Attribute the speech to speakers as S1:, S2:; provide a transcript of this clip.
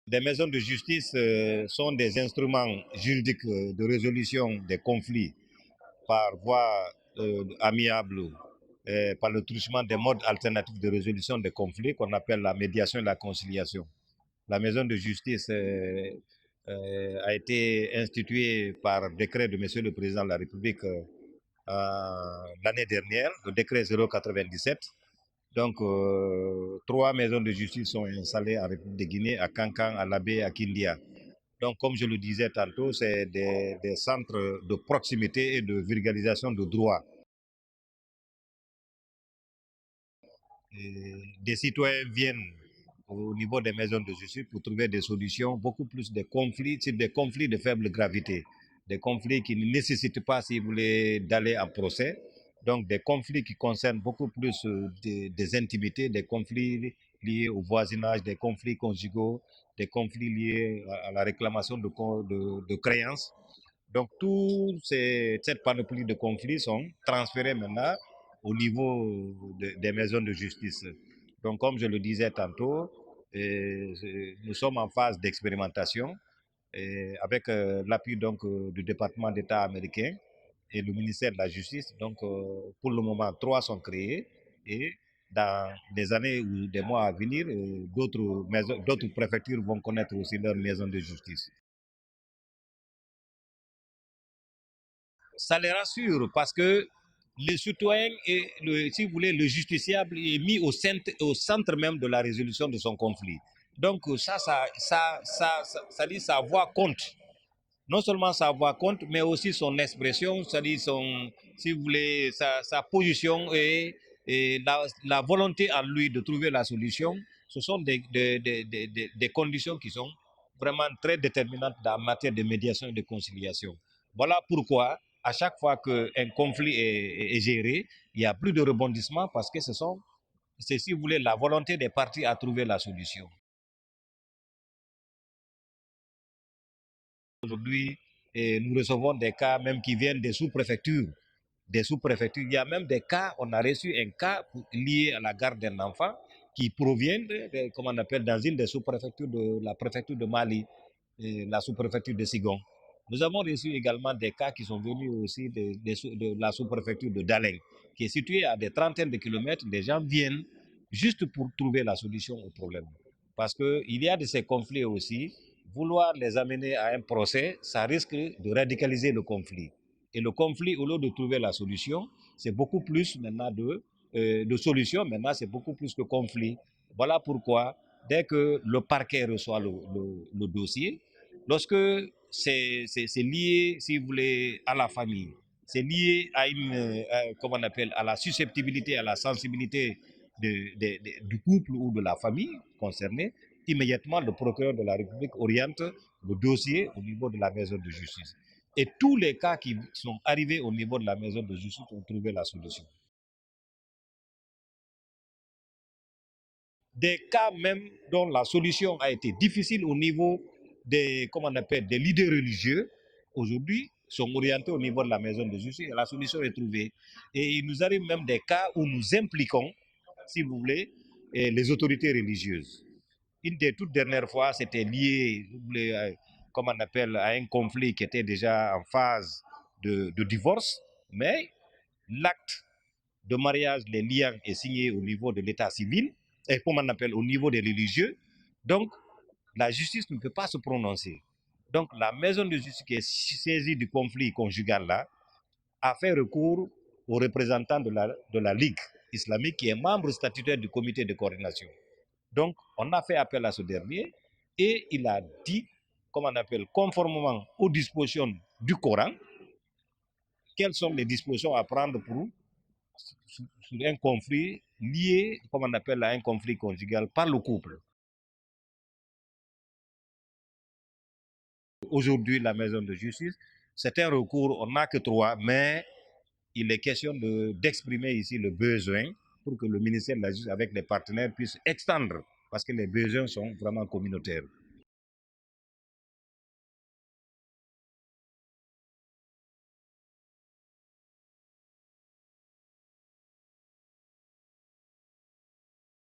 S1: Les maisons de justice sont des instruments juridiques de résolution des conflits par voie amiable, par le truchement des modes alternatifs de résolution des conflits qu'on appelle la médiation et la conciliation. La maison de justice a été instituée par décret de Monsieur le Président de la République l'année dernière, le décret 097. Donc, 3 maisons de justice sont installées en République de Guinée, à Kankan, à Labé, à Kindia. Donc, comme je le disais tantôt, c'est des centres de proximité et de vulgarisation de droits. Et des citoyens viennent au niveau des maisons de justice pour trouver des solutions, beaucoup plus de conflits, c'est des conflits de faible gravité, des conflits qui ne nécessitent pas, si vous voulez, d'aller en procès. Donc, des conflits qui concernent beaucoup plus des intimités, des conflits liés au voisinage, des conflits conjugaux, des conflits liés à la réclamation de créances. Donc, toute cette panoplie de conflits sont transférés maintenant au niveau des maisons de justice. Donc, comme je le disais tantôt, nous sommes en phase d'expérimentation avec l'appui du département d'État américain et le ministère de la Justice. Donc, pour le moment, 3 sont créés et dans des années ou des mois à venir, d'autres préfectures vont connaître aussi leur maison de justice. Ça les rassure parce que le citoyen et si vous voulez, le justiciable est mis au centre même de la résolution de son conflit. Donc ça dit sa voix compte. Non seulement sa voix compte, mais aussi son expression, c'est-à-dire si vous voulez, sa position et la volonté en lui de trouver la solution. Ce sont des conditions qui sont vraiment très déterminantes en matière de médiation et de conciliation. Voilà pourquoi, à chaque fois qu'un conflit est géré, il n'y a plus de rebondissement parce que c'est, si vous voulez, la volonté des parties à trouver la solution. Aujourd'hui, nous recevons des cas même qui viennent des sous-préfectures. Des sous-préfectures. Il y a même des cas, on a reçu un cas lié à la garde d'un enfant qui provient, comment on appelle, dans une des sous-préfectures de la préfecture de Mali, la sous-préfecture de Sigon. Nous avons reçu également des cas qui sont venus aussi de la sous-préfecture de Daleng, qui est située à des trentaines de kilomètres. Les gens viennent juste pour trouver la solution au problème. Parce qu'il y a de ces conflits aussi, vouloir les amener à un procès, ça risque de radicaliser le conflit. Et le conflit, au lieu de trouver la solution, c'est beaucoup plus maintenant de solutions, maintenant c'est beaucoup plus de conflit. Voilà pourquoi, dès que le parquet reçoit le dossier, lorsque c'est lié, si vous voulez, à la famille, c'est lié à comment on appelle, à la susceptibilité, à la sensibilité du couple ou de la famille concernée, immédiatement le procureur de la République oriente le dossier au niveau de la maison de justice. Et tous les cas qui sont arrivés au niveau de la maison de justice ont trouvé la solution. Des cas même dont la solution a été difficile au niveau comment on appelle, des leaders religieux, aujourd'hui, sont orientés au niveau de la maison de justice et la solution est trouvée. Et il nous arrive même des cas où nous impliquons, si vous voulez, les autorités religieuses. Une des toutes dernières fois, c'était lié, comme on appelle, à un conflit qui était déjà en phase de divorce, mais l'acte de mariage, les liens est signé au niveau de l'état civil, et comme on appelle, au niveau des religieux. Donc, la justice ne peut pas se prononcer. Donc, la maison de justice qui est saisie du conflit conjugal là, a fait recours au représentant de la Ligue islamique qui est membre statutaire du comité de coordination. Donc, on a fait appel à ce dernier et il a dit, comme on appelle, conformément aux dispositions du Coran, quelles sont les dispositions à prendre sur un conflit lié, comme on appelle, à un conflit conjugal par le couple. Aujourd'hui, la maison de justice, c'est un recours, on n'a que 3, mais il est question d'exprimer ici le besoin pour que le ministère de la Justice, avec les partenaires, puisse extendre, parce que les besoins sont vraiment communautaires.